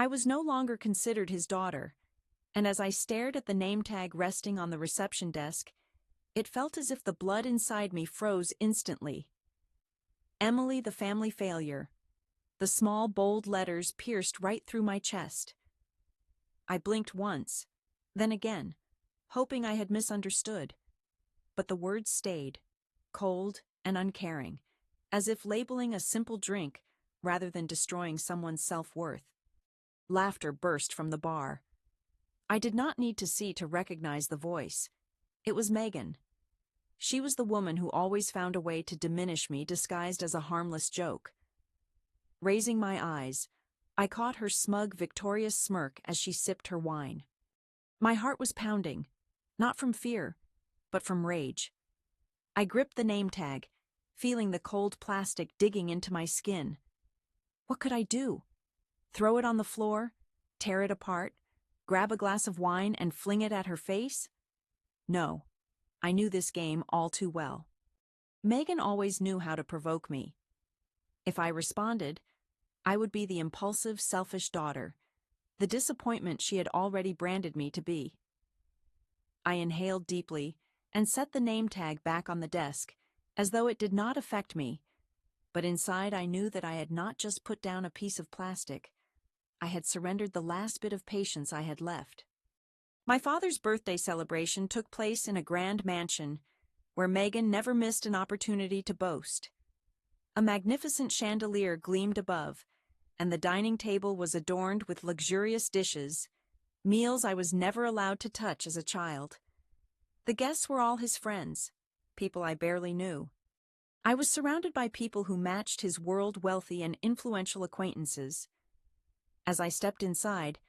I was no longer considered his daughter, and as I stared at the name tag resting on the reception desk, it felt as if the blood inside me froze instantly. Emily, the family failure. The small, bold letters pierced right through my chest. I blinked once, then again, hoping I had misunderstood. But the words stayed, cold and uncaring, as if labeling a simple drink rather than destroying someone's self-worth. Laughter burst from the bar. I did not need to see to recognize the voice. It was Megan. She was the woman who always found a way to diminish me disguised as a harmless joke. Raising my eyes, I caught her smug, victorious smirk as she sipped her wine. My heart was pounding, not from fear, but from rage. I gripped the name tag, feeling the cold plastic digging into my skin. What could I do? Throw it on the floor? Tear it apart? Grab a glass of wine and fling it at her face? No. I knew this game all too well. Megan always knew how to provoke me. If I responded, I would be the impulsive, selfish daughter, the disappointment she had already branded me to be. I inhaled deeply and set the name tag back on the desk, as though it did not affect me, but inside I knew that I had not just put down a piece of plastic, I had surrendered the last bit of patience I had left. My father's birthday celebration took place in a grand mansion, where Megan never missed an opportunity to boast. A magnificent chandelier gleamed above, and the dining table was adorned with luxurious dishes, meals I was never allowed to touch as a child. The guests were all his friends, people I barely knew. I was surrounded by people who matched his world-wealthy and influential acquaintances. As I stepped inside,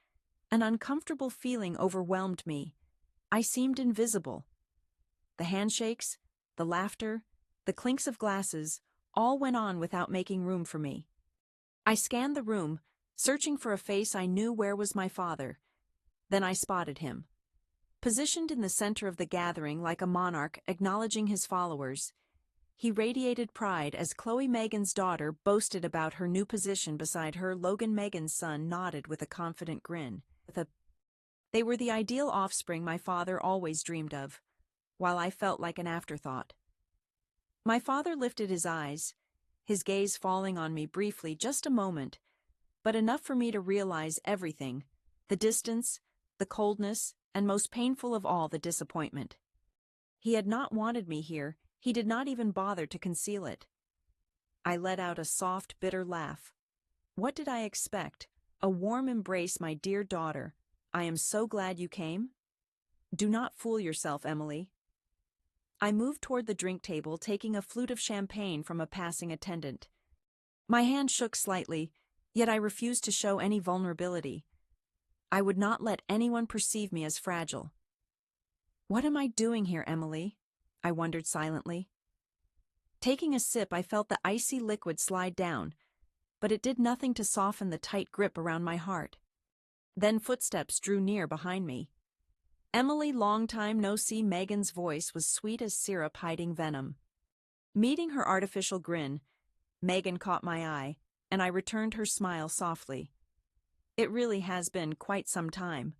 an uncomfortable feeling overwhelmed me. I seemed invisible. The handshakes, the laughter, the clinks of glasses, all went on without making room for me. I scanned the room, searching for a face I knew where was my father. Then I spotted him. Positioned in the center of the gathering like a monarch acknowledging his followers, he radiated pride as Chloe Megan's daughter boasted about her new position beside her. Logan Megan's son nodded with a confident grin. They were the ideal offspring my father always dreamed of, while I felt like an afterthought. My father lifted his eyes, his gaze falling on me briefly, just a moment, but enough for me to realize everything, the distance, the coldness, and most painful of all, the disappointment. He had not wanted me here, he did not even bother to conceal it. I let out a soft, bitter laugh. What did I expect? A warm embrace, my dear daughter. I am so glad you came. Do not fool yourself, Emily. I moved toward the drink table, taking a flute of champagne from a passing attendant. My hand shook slightly, yet I refused to show any vulnerability. I would not let anyone perceive me as fragile. What am I doing here, Emily? I wondered silently. Taking a sip, I felt the icy liquid slide down, but it did nothing to soften the tight grip around my heart. Then footsteps drew near behind me. Emily, long time no see. Megan's voice was sweet as syrup hiding venom. Meeting her artificial grin, Megan caught my eye, and I returned her smile softly. It really has been quite some time.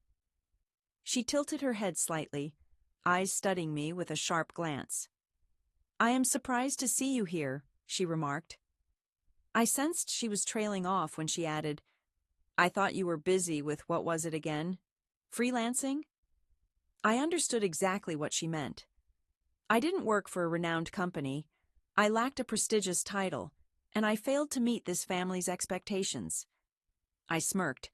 She tilted her head slightly, eyes studying me with a sharp glance. I am surprised to see you here, she remarked. I sensed she was trailing off when she added, I thought you were busy with what was it again? Freelancing? I understood exactly what she meant. I didn't work for a renowned company, I lacked a prestigious title, and I failed to meet this family's expectations. I smirked,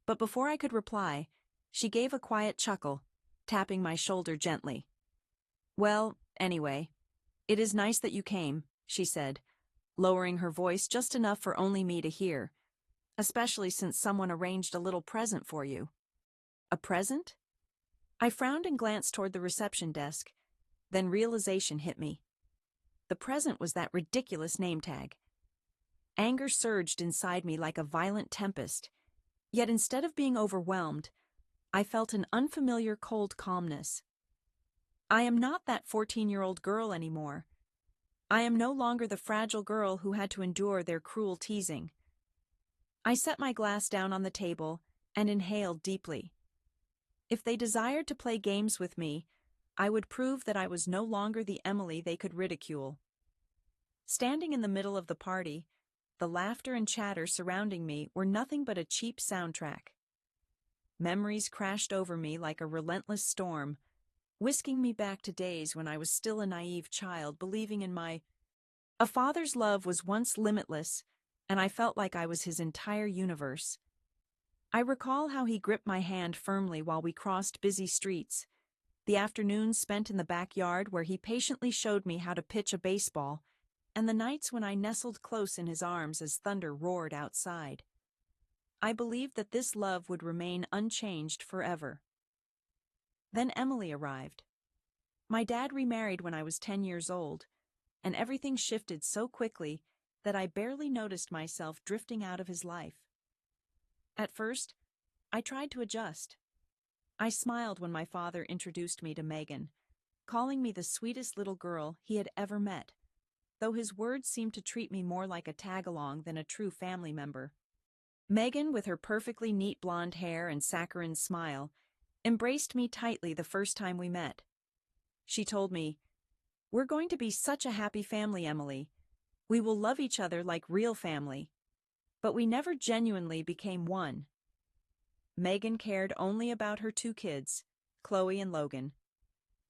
but before I could reply, she gave a quiet chuckle, tapping my shoulder gently. Well, anyway, it is nice that you came, she said, lowering her voice just enough for only me to hear, especially since someone arranged a little present for you. A present? I frowned and glanced toward the reception desk, then realization hit me. The present was that ridiculous name tag. Anger surged inside me like a violent tempest, yet instead of being overwhelmed, I felt an unfamiliar cold calmness. I am not that 14-year-old girl anymore. I am no longer the fragile girl who had to endure their cruel teasing. I set my glass down on the table and inhaled deeply. If they desired to play games with me, I would prove that I was no longer the Emily they could ridicule. Standing in the middle of the party, the laughter and chatter surrounding me were nothing but a cheap soundtrack. Memories crashed over me like a relentless storm, whisking me back to days when I was still a naive child believing in a father's love was once limitless, and I felt like I was his entire universe. I recall how he gripped my hand firmly while we crossed busy streets, the afternoons spent in the backyard where he patiently showed me how to pitch a baseball, and the nights when I nestled close in his arms as thunder roared outside. I believed that this love would remain unchanged forever. Then Emily arrived. My dad remarried when I was 10 years old, and everything shifted so quickly that I barely noticed myself drifting out of his life. At first, I tried to adjust. I smiled when my father introduced me to Megan, calling me the sweetest little girl he had ever met, though his words seemed to treat me more like a tag-along than a true family member. Megan, with her perfectly neat blonde hair and saccharine smile, embraced me tightly the first time we met. She told me, "We're going to be such a happy family, Emily. We will love each other like real family." But we never genuinely became one. Megan cared only about her two kids, Chloe and Logan.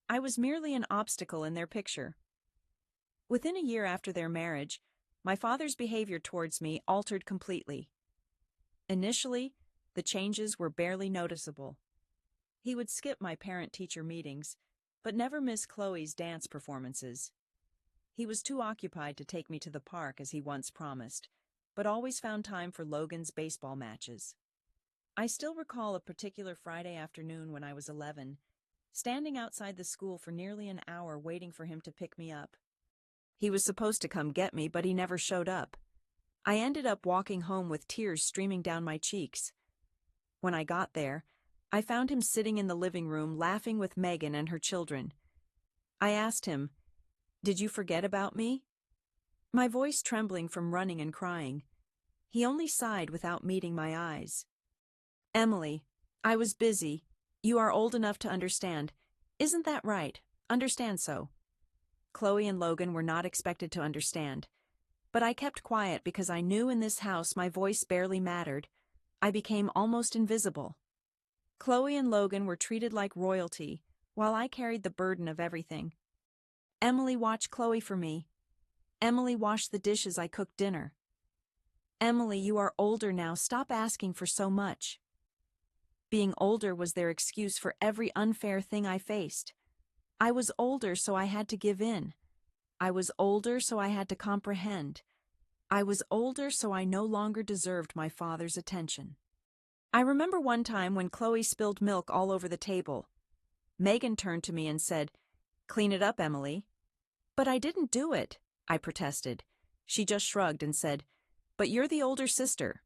I was merely an obstacle in their picture. Within a year after their marriage, my father's behavior towards me altered completely. Initially, the changes were barely noticeable. He would skip my parent-teacher meetings, but never miss Chloe's dance performances. He was too occupied to take me to the park as he once promised, but always found time for Logan's baseball matches. I still recall a particular Friday afternoon when I was 11, standing outside the school for nearly an hour waiting for him to pick me up. He was supposed to come get me, but he never showed up. I ended up walking home with tears streaming down my cheeks. When I got there, I found him sitting in the living room laughing with Megan and her children. I asked him, "Did you forget about me?" My voice trembling from running and crying. He only sighed without meeting my eyes. "Emily, I was busy. You are old enough to understand. Isn't that right? Understand so." Chloe and Logan were not expected to understand. But I kept quiet because I knew in this house my voice barely mattered. I became almost invisible. Chloe and Logan were treated like royalty, while I carried the burden of everything. Emily watched Chloe for me. Emily washed the dishes I cooked dinner. "Emily, you are older now, stop asking for so much." Being older was their excuse for every unfair thing I faced. I was older, so I had to give in. I was older, so I had to comprehend. I was older, so I no longer deserved my father's attention. I remember one time when Chloe spilled milk all over the table. Megan turned to me and said, "Clean it up, Emily." "But I didn't do it," I protested. She just shrugged and said, "But you're the older sister."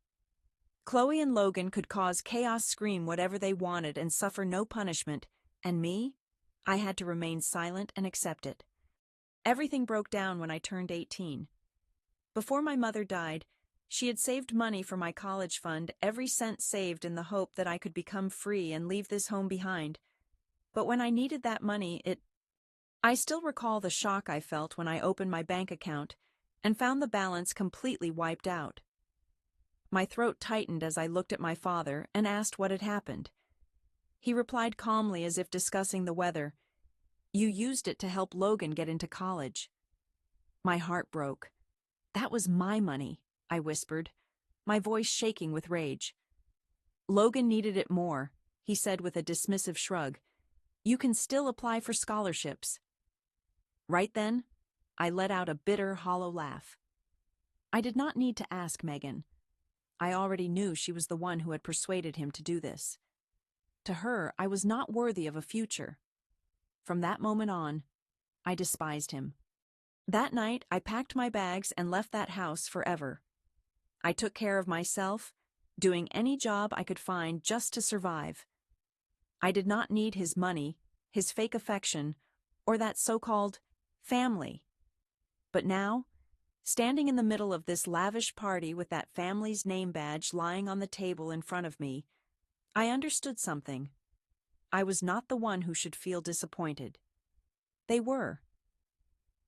Chloe and Logan could cause chaos, scream whatever they wanted and suffer no punishment, and me? I had to remain silent and accept it. Everything broke down when I turned 18. Before my mother died, she had saved money for my college fund, every cent saved in the hope that I could become free and leave this home behind. But when I needed that money, I still recall the shock I felt when I opened my bank account and found the balance completely wiped out. My throat tightened as I looked at my father and asked what had happened. He replied calmly as if discussing the weather, "You used it to help Logan get into college." My heart broke. "That was my money," I whispered, my voice shaking with rage. "Logan needed it more," he said with a dismissive shrug. "You can still apply for scholarships." Right then, I let out a bitter, hollow laugh. I did not need to ask Megan. I already knew she was the one who had persuaded him to do this. To her, I was not worthy of a future. From that moment on, I despised him. That night, I packed my bags and left that house forever. I took care of myself, doing any job I could find just to survive. I did not need his money, his fake affection, or that so-called family. But now, Standing in the middle of this lavish party with that family's name badge lying on the table in front of me, I understood something. I was not the one who should feel disappointed. They were.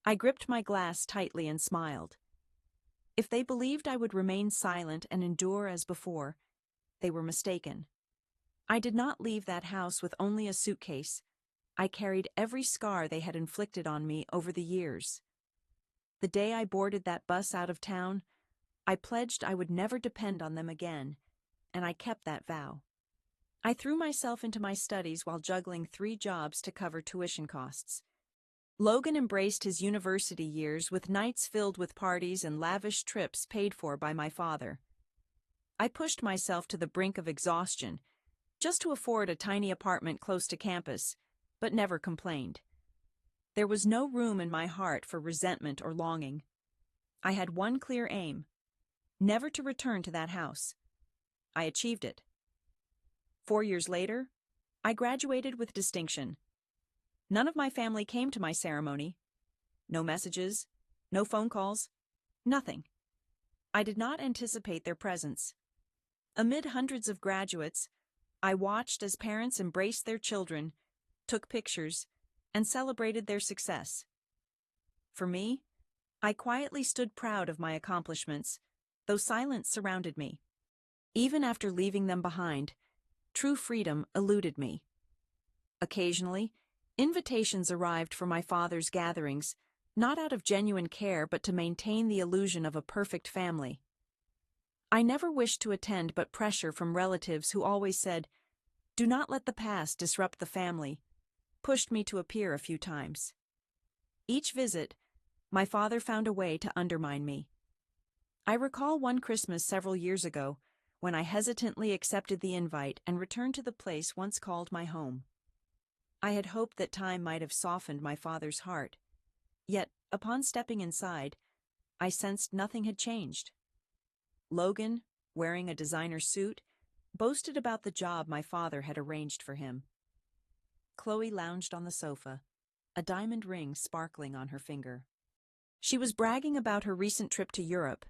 I gripped my glass tightly and smiled. If they believed I would remain silent and endure as before, they were mistaken. I did not leave that house with only a suitcase. I carried every scar they had inflicted on me over the years. The day I boarded that bus out of town, I pledged I would never depend on them again, and I kept that vow. I threw myself into my studies while juggling 3 jobs to cover tuition costs. Logan embraced his university years with nights filled with parties and lavish trips paid for by my father. I pushed myself to the brink of exhaustion, just to afford a tiny apartment close to campus, but never complained. There was no room in my heart for resentment or longing. I had one clear aim: never to return to that house. I achieved it. 4 years later, I graduated with distinction. None of my family came to my ceremony. No messages, no phone calls, nothing. I did not anticipate their presence. Amid hundreds of graduates, I watched as parents embraced their children, took pictures, and celebrated their success. For me, I quietly stood proud of my accomplishments, though silence surrounded me. Even after leaving them behind, true freedom eluded me. Occasionally, invitations arrived for my father's gatherings, not out of genuine care but to maintain the illusion of a perfect family. I never wished to attend, but pressure from relatives who always said, "Do not let the past disrupt the family," pushed me to appear a few times. Each visit, my father found a way to undermine me. I recall one Christmas several years ago, when I hesitantly accepted the invite and returned to the place once called my home. I had hoped that time might have softened my father's heart. Yet, upon stepping inside, I sensed nothing had changed. Logan, wearing a designer suit, boasted about the job my father had arranged for him. Chloe lounged on the sofa, a diamond ring sparkling on her finger. She was bragging about her recent trip to Europe,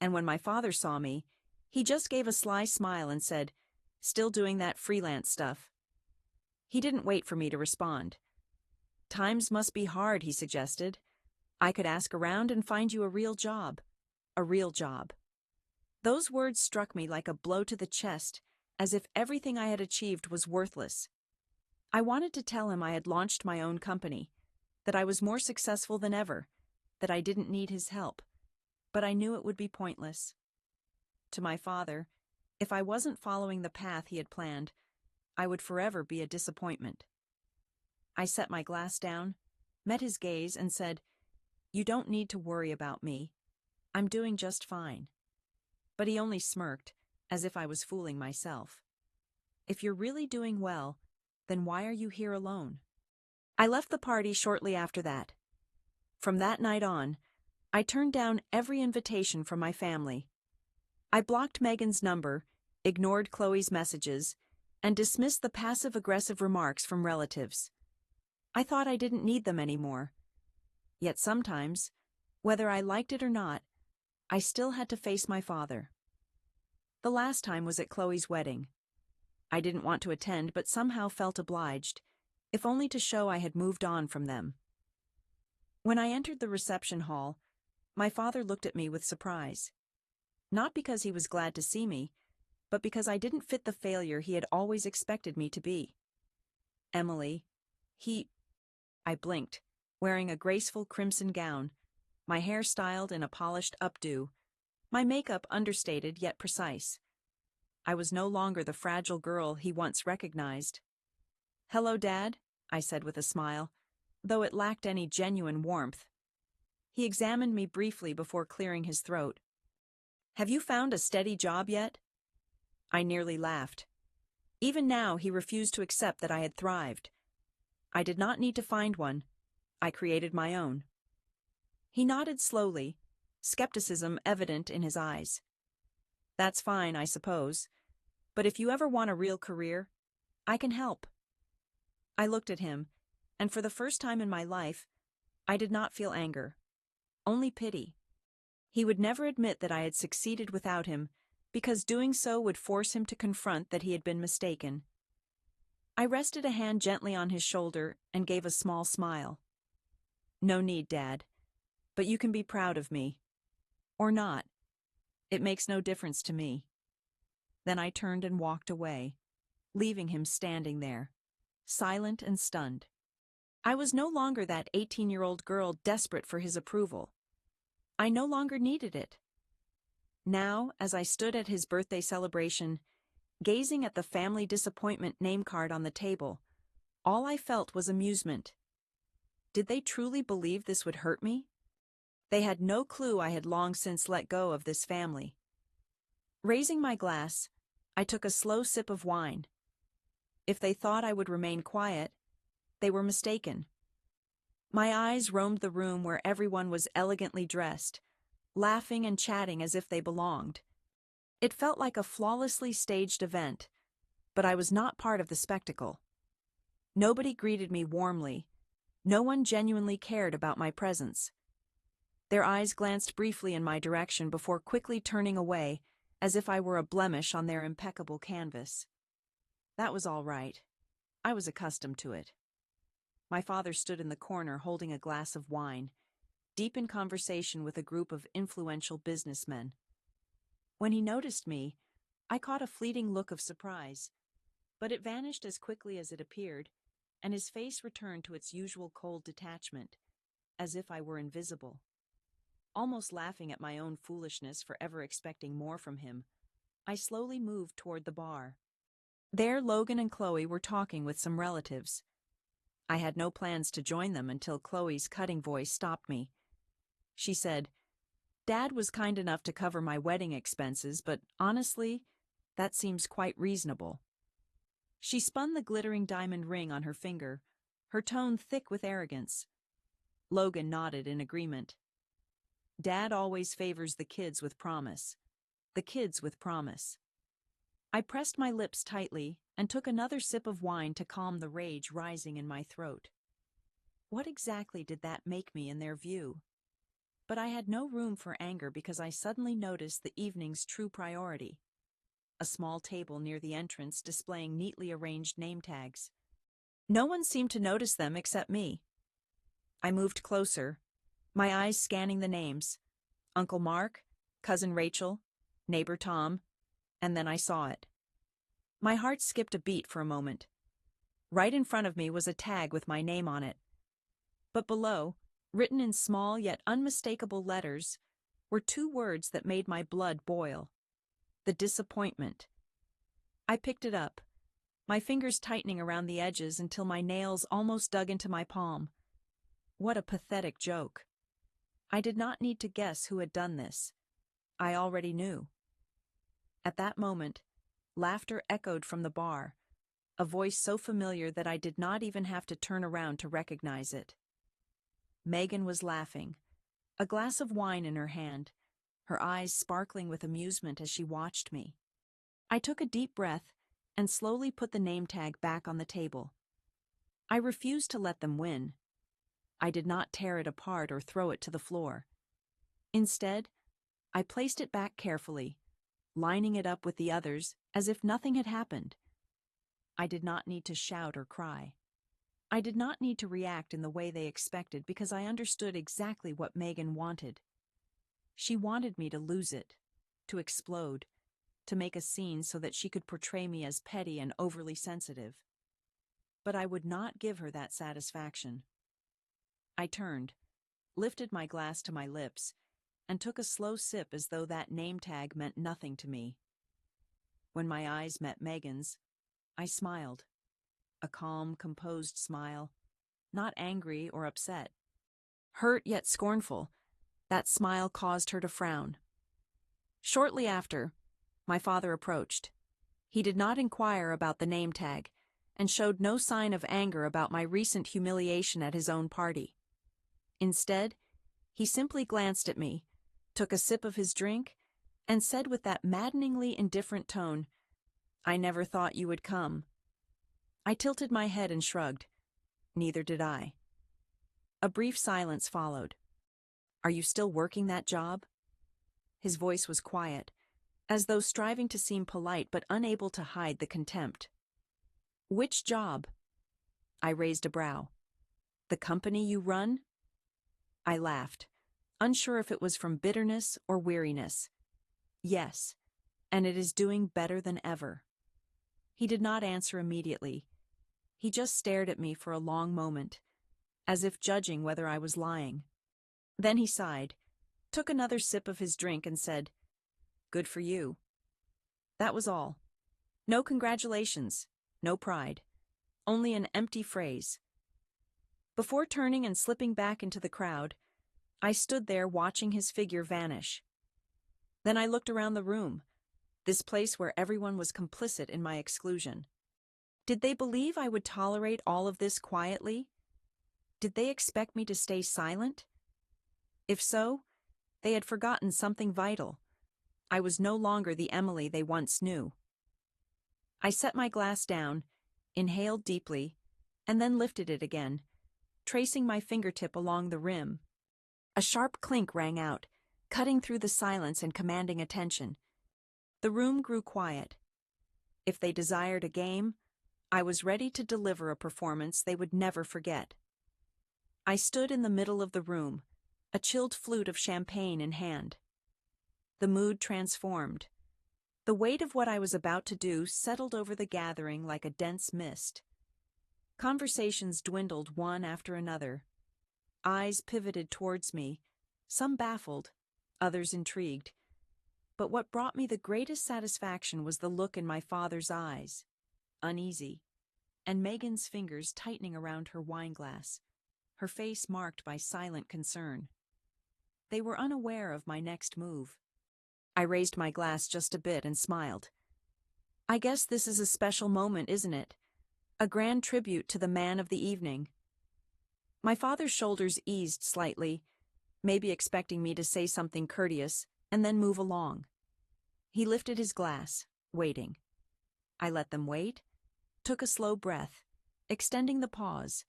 and when my father saw me, he just gave a sly smile and said, "Still doing that freelance stuff." He didn't wait for me to respond. "Times must be hard," he suggested. "I could ask around and find you a real job." A real job. Those words struck me like a blow to the chest, as if everything I had achieved was worthless. I wanted to tell him I had launched my own company, that I was more successful than ever, that I didn't need his help, but I knew it would be pointless. To my father, if I wasn't following the path he had planned, I would forever be a disappointment. I set my glass down, met his gaze, and said, "You don't need to worry about me. I'm doing just fine." But he only smirked, as if I was fooling myself. "If you're really doing well, then why are you here alone?" I left the party shortly after that. From that night on, I turned down every invitation from my family. I blocked Megan's number, ignored Chloe's messages, and dismissed the passive-aggressive remarks from relatives. I thought I didn't need them anymore. Yet sometimes, whether I liked it or not, I still had to face my father. The last time was at Chloe's wedding. I didn't want to attend, but somehow felt obliged, if only to show I had moved on from them. When I entered the reception hall, my father looked at me with surprise. Not because he was glad to see me, but because I didn't fit the failure he had always expected me to be. "Emily," I blinked, wearing a graceful crimson gown, my hair styled in a polished updo, my makeup understated yet precise. I was no longer the fragile girl he once recognized. "Hello, Dad," I said with a smile, though it lacked any genuine warmth. He examined me briefly before clearing his throat. "Have you found a steady job yet?" I nearly laughed. Even now, he refused to accept that I had thrived. I did not need to find one. I created my own. He nodded slowly, skepticism evident in his eyes. "That's fine, I suppose. But if you ever want a real career, I can help." I looked at him, and for the first time in my life, I did not feel anger, only pity. He would never admit that I had succeeded without him, because doing so would force him to confront that he had been mistaken. I rested a hand gently on his shoulder and gave a small smile. No need, Dad. But you can be proud of me. Or not. It makes no difference to me. Then I turned and walked away, leaving him standing there, silent and stunned. I was no longer that 18-year-old girl desperate for his approval. I no longer needed it. Now, as I stood at his birthday celebration, gazing at the family disappointment name card on the table, all I felt was amusement. Did they truly believe this would hurt me? They had no clue I had long since let go of this family. Raising my glass, I took a slow sip of wine. If they thought I would remain quiet, they were mistaken. My eyes roamed the room where everyone was elegantly dressed, laughing and chatting as if they belonged. It felt like a flawlessly staged event, but I was not part of the spectacle. Nobody greeted me warmly. No one genuinely cared about my presence. Their eyes glanced briefly in my direction before quickly turning away, as if I were a blemish on their impeccable canvas. That was all right. I was accustomed to it. My father stood in the corner holding a glass of wine, deep in conversation with a group of influential businessmen. When he noticed me, I caught a fleeting look of surprise, but it vanished as quickly as it appeared, and his face returned to its usual cold detachment, as if I were invisible. Almost laughing at my own foolishness for ever expecting more from him, I slowly moved toward the bar. There Logan and Chloe were talking with some relatives. I had no plans to join them until Chloe's cutting voice stopped me. She said, "Dad was kind enough to cover my wedding expenses, but honestly, that seems quite reasonable." She spun the glittering diamond ring on her finger, her tone thick with arrogance. Logan nodded in agreement. Dad always favors the kids with promise. The kids with promise. I pressed my lips tightly and took another sip of wine to calm the rage rising in my throat. What exactly did that make me in their view? But I had no room for anger because I suddenly noticed the evening's true priority. A small table near the entrance displaying neatly arranged name tags. No one seemed to notice them except me. I moved closer, my eyes scanning the names. Uncle Mark, Cousin Rachel, Neighbor Tom, and then I saw it. My heart skipped a beat for a moment. Right in front of me was a tag with my name on it. But below, written in small yet unmistakable letters, were two words that made my blood boil. The disappointment. I picked it up, my fingers tightening around the edges until my nails almost dug into my palm. What a pathetic joke. I did not need to guess who had done this. I already knew. At that moment, laughter echoed from the bar, a voice so familiar that I did not even have to turn around to recognize it. Megan was laughing, a glass of wine in her hand, her eyes sparkling with amusement as she watched me. I took a deep breath and slowly put the name tag back on the table. I refused to let them win. I did not tear it apart or throw it to the floor. Instead, I placed it back carefully, lining it up with the others as if nothing had happened. I did not need to shout or cry. I did not need to react in the way they expected because I understood exactly what Megan wanted. She wanted me to lose it, to explode, to make a scene so that she could portray me as petty and overly sensitive. But I would not give her that satisfaction. I turned, lifted my glass to my lips, and took a slow sip as though that name tag meant nothing to me. When my eyes met Megan's, I smiled. A calm, composed smile, not angry or upset. Hurt yet scornful, that smile caused her to frown. Shortly after, my father approached. He did not inquire about the name tag, and showed no sign of anger about my recent humiliation at his own party. Instead, he simply glanced at me, took a sip of his drink, and said with that maddeningly indifferent tone, "I never thought you would come." I tilted my head and shrugged. Neither did I. A brief silence followed. "Are you still working that job?" His voice was quiet, as though striving to seem polite but unable to hide the contempt. "Which job?" I raised a brow. "The company you run?" I laughed, unsure if it was from bitterness or weariness. "Yes, and it is doing better than ever." He did not answer immediately. He just stared at me for a long moment, as if judging whether I was lying. Then he sighed, took another sip of his drink and said, "Good for you." That was all. No congratulations, no pride, only an empty phrase. Before turning and slipping back into the crowd, I stood there watching his figure vanish. Then I looked around the room, this place where everyone was complicit in my exclusion. Did they believe I would tolerate all of this quietly? Did they expect me to stay silent? If so, they had forgotten something vital. I was no longer the Emily they once knew. I set my glass down, inhaled deeply, and then lifted it again, tracing my fingertip along the rim. A sharp clink rang out, cutting through the silence and commanding attention. The room grew quiet. If they desired a game, I was ready to deliver a performance they would never forget. I stood in the middle of the room, a chilled flute of champagne in hand. The mood transformed. The weight of what I was about to do settled over the gathering like a dense mist. Conversations dwindled one after another. Eyes pivoted towards me, some baffled, others intrigued. But what brought me the greatest satisfaction was the look in my father's eyes, uneasy, and Megan's fingers tightening around her wineglass, her face marked by silent concern. They were unaware of my next move. I raised my glass just a bit and smiled. "I guess this is a special moment, isn't it? A grand tribute to the man of the evening." My father's shoulders eased slightly, maybe expecting me to say something courteous, and then move along. He lifted his glass, waiting. I let them wait, took a slow breath, extending the pause,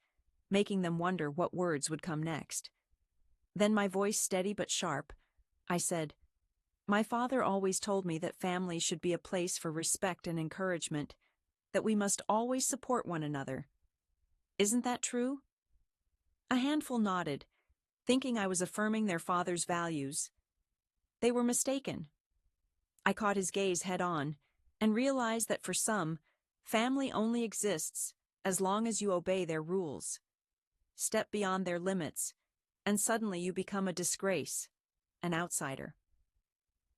making them wonder what words would come next. Then, my voice steady but sharp, I said, "My father always told me that family should be a place for respect and encouragement, that we must always support one another. Isn't that true?" A handful nodded, thinking I was affirming their father's values. They were mistaken. I caught his gaze head on, and realized that for some, family only exists as long as you obey their rules. Step beyond their limits, and suddenly you become a disgrace, an outsider.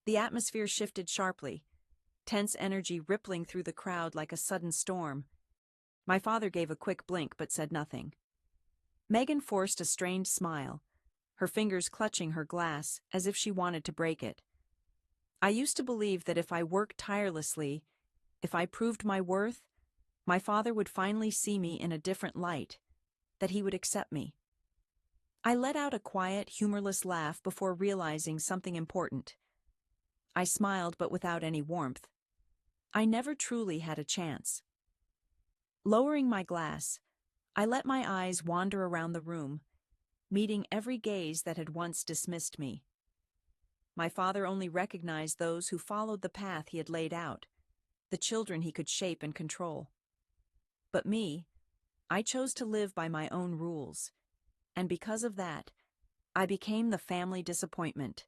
The atmosphere shifted sharply, tense energy rippling through the crowd like a sudden storm. My father gave a quick blink but said nothing. Megan forced a strained smile, her fingers clutching her glass as if she wanted to break it. I used to believe that if I worked tirelessly, if I proved my worth, my father would finally see me in a different light, that he would accept me. I let out a quiet, humorless laugh before realizing something important. I smiled but without any warmth. I never truly had a chance. Lowering my glass, I let my eyes wander around the room, meeting every gaze that had once dismissed me. My father only recognized those who followed the path he had laid out, the children he could shape and control. But me, I chose to live by my own rules, and because of that, I became the family disappointment.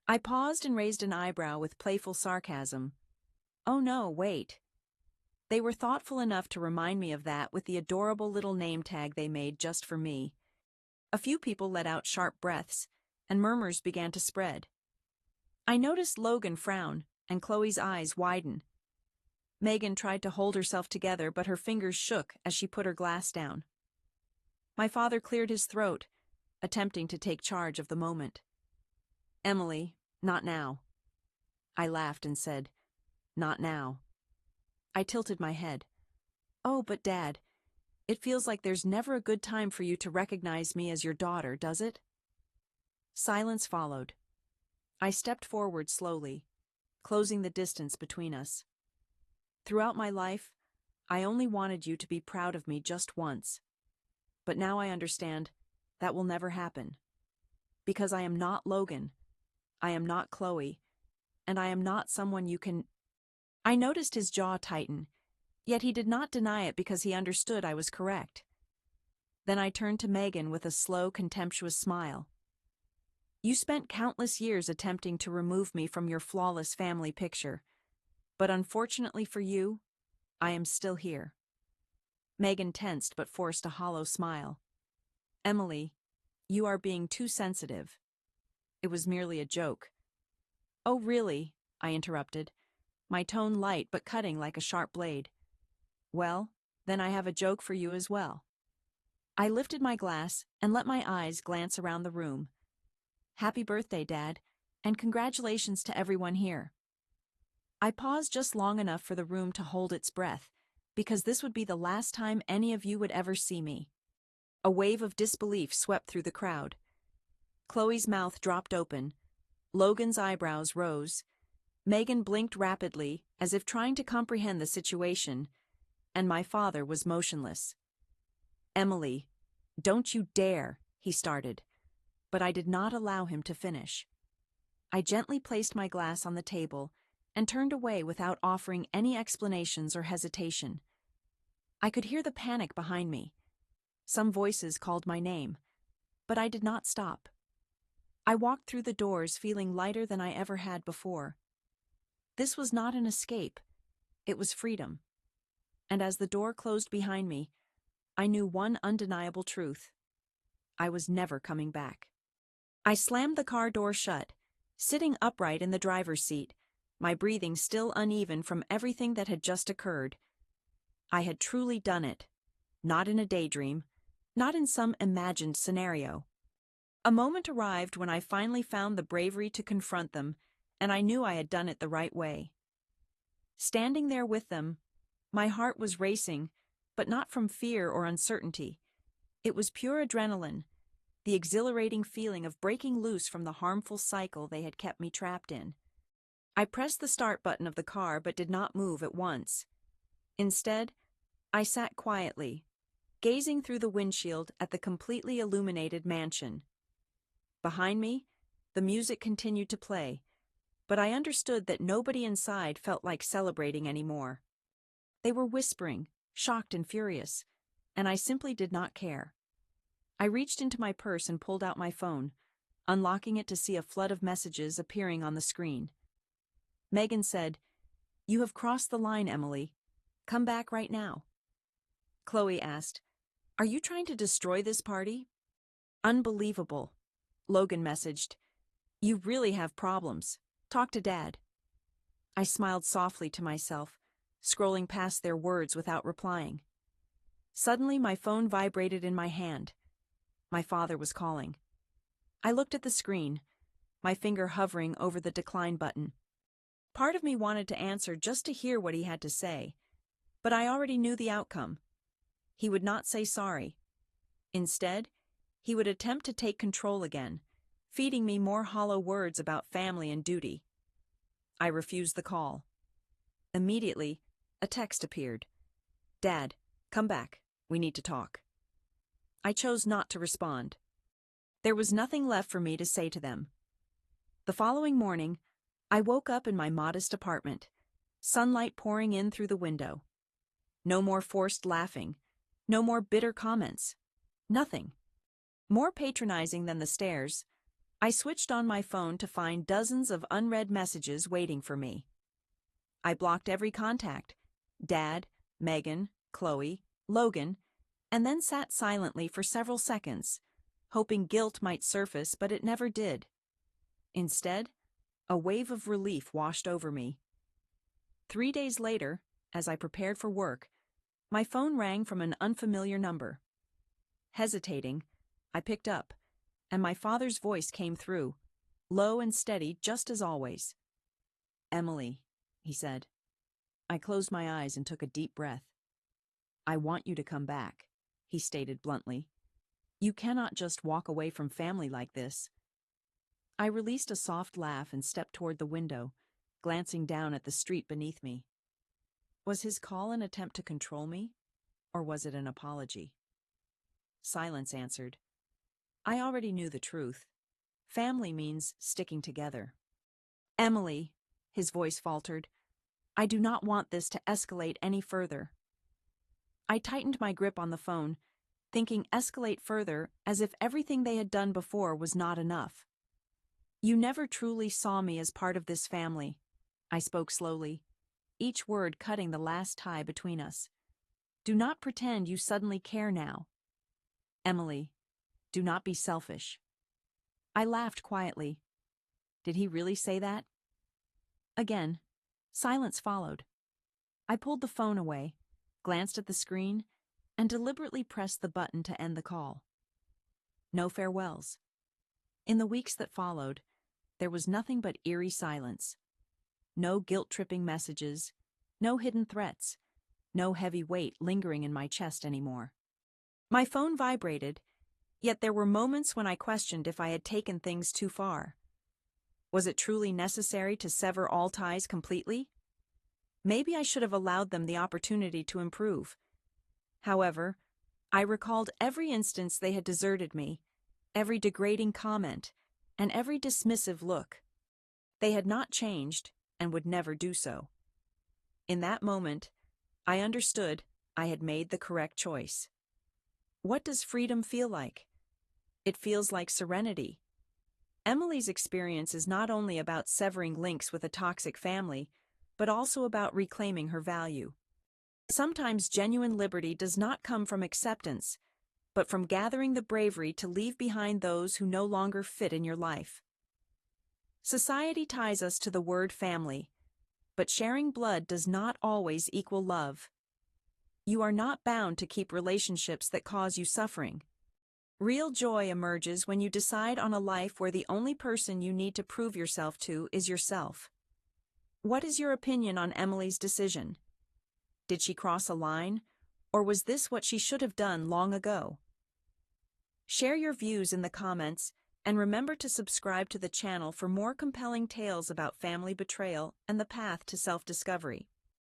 I paused and raised an eyebrow with playful sarcasm. Oh no, wait. They were thoughtful enough to remind me of that with the adorable little name tag they made just for me. A few people let out sharp breaths, and murmurs began to spread. I noticed Logan frown, and Chloe's eyes widen. Megan tried to hold herself together, but her fingers shook as she put her glass down. My father cleared his throat, attempting to take charge of the moment. "Emily, not now." I laughed and said, "Not now." I tilted my head. "Oh, but Dad, it feels like there's never a good time for you to recognize me as your daughter, does it?" Silence followed. I stepped forward slowly, closing the distance between us. Throughout my life, I only wanted you to be proud of me just once. But now I understand that will never happen. Because I am not Logan, I am not Chloe, and I am not someone you can. I noticed his jaw tighten, yet he did not deny it because he understood I was correct. Then I turned to Megan with a slow, contemptuous smile. You spent countless years attempting to remove me from your flawless family picture, but unfortunately for you, I am still here. Megan tensed but forced a hollow smile. Emily, you are being too sensitive. It was merely a joke. Oh, really? I interrupted, my tone light but cutting like a sharp blade. Well, then I have a joke for you as well. I lifted my glass and let my eyes glance around the room. Happy birthday, Dad, and congratulations to everyone here. I paused just long enough for the room to hold its breath, because this would be the last time any of you would ever see me. A wave of disbelief swept through the crowd. Chloe's mouth dropped open. Logan's eyebrows rose. Megan blinked rapidly, as if trying to comprehend the situation, and my father was motionless. Emily, don't you dare, he started, but I did not allow him to finish. I gently placed my glass on the table and turned away without offering any explanations or hesitation. I could hear the panic behind me. Some voices called my name, but I did not stop. I walked through the doors feeling lighter than I ever had before. This was not an escape, it was freedom. And as the door closed behind me, I knew one undeniable truth. I was never coming back. I slammed the car door shut, sitting upright in the driver's seat, my breathing still uneven from everything that had just occurred. I had truly done it, not in a daydream, not in some imagined scenario. A moment arrived when I finally found the bravery to confront them, and I knew I had done it the right way. Standing there with them, my heart was racing, but not from fear or uncertainty. It was pure adrenaline, the exhilarating feeling of breaking loose from the harmful cycle they had kept me trapped in. I pressed the start button of the car but did not move at once. Instead, I sat quietly, gazing through the windshield at the completely illuminated mansion. Behind me, the music continued to play, but I understood that nobody inside felt like celebrating anymore. They were whispering, shocked and furious, and I simply did not care. I reached into my purse and pulled out my phone, unlocking it to see a flood of messages appearing on the screen. Megan said, "You have crossed the line, Emily. Come back right now." Chloe asked, "Are you trying to destroy this party?" "Unbelievable." Logan messaged, "You really have problems. Talk to Dad." I smiled softly to myself, scrolling past their words without replying. Suddenly, my phone vibrated in my hand. My father was calling. I looked at the screen, my finger hovering over the decline button. Part of me wanted to answer just to hear what he had to say, but I already knew the outcome. He would not say sorry. Instead, he would attempt to take control again, feeding me more hollow words about family and duty. I refused the call. Immediately, a text appeared. "Dad, come back. We need to talk." I chose not to respond. There was nothing left for me to say to them. The following morning, I woke up in my modest apartment, sunlight pouring in through the window. No more forced laughing, no more bitter comments. Nothing. More patronizing than the stares, I switched on my phone to find dozens of unread messages waiting for me. I blocked every contact, Dad, Megan, Chloe, Logan, and then sat silently for several seconds, hoping guilt might surface, but it never did. Instead, a wave of relief washed over me. 3 days later, as I prepared for work, my phone rang from an unfamiliar number. Hesitating, I picked up, and my father's voice came through, low and steady just as always. "Emily," he said. I closed my eyes and took a deep breath. "I want you to come back," he stated bluntly. "You cannot just walk away from family like this." I released a soft laugh and stepped toward the window, glancing down at the street beneath me. Was his call an attempt to control me, or was it an apology? Silence answered. I already knew the truth. family means sticking together. Emily, his voice faltered, I do not want this to escalate any further. I tightened my grip on the phone, thinking escalate further as if everything they had done before was not enough. You never truly saw me as part of this family, I spoke slowly, each word cutting the last tie between us. Do not pretend you suddenly care now. Emily, do not be selfish. I laughed quietly. Did he really say that? Again, silence followed. I pulled the phone away, glanced at the screen, and deliberately pressed the button to end the call. No farewells. In the weeks that followed, there was nothing but eerie silence. No guilt-tripping messages, no hidden threats, no heavy weight lingering in my chest anymore. My phone vibrated, yet there were moments when I questioned if I had taken things too far. Was it truly necessary to sever all ties completely? Maybe I should have allowed them the opportunity to improve. However, I recalled every instance they had deserted me, every degrading comment, and every dismissive look. They had not changed and would never do so. In that moment, I understood I had made the correct choice. What does freedom feel like? It feels like serenity. Emily's experience is not only about severing links with a toxic family, but also about reclaiming her value. Sometimes genuine liberty does not come from acceptance, but from gathering the bravery to leave behind those who no longer fit in your life. Society ties us to the word family, but sharing blood does not always equal love. You are not bound to keep relationships that cause you suffering. Real joy emerges when you decide on a life where the only person you need to prove yourself to is yourself. What is your opinion on Emily's decision? Did she cross a line, or was this what she should have done long ago? Share your views in the comments, and remember to subscribe to the channel for more compelling tales about family betrayal and the path to self-discovery.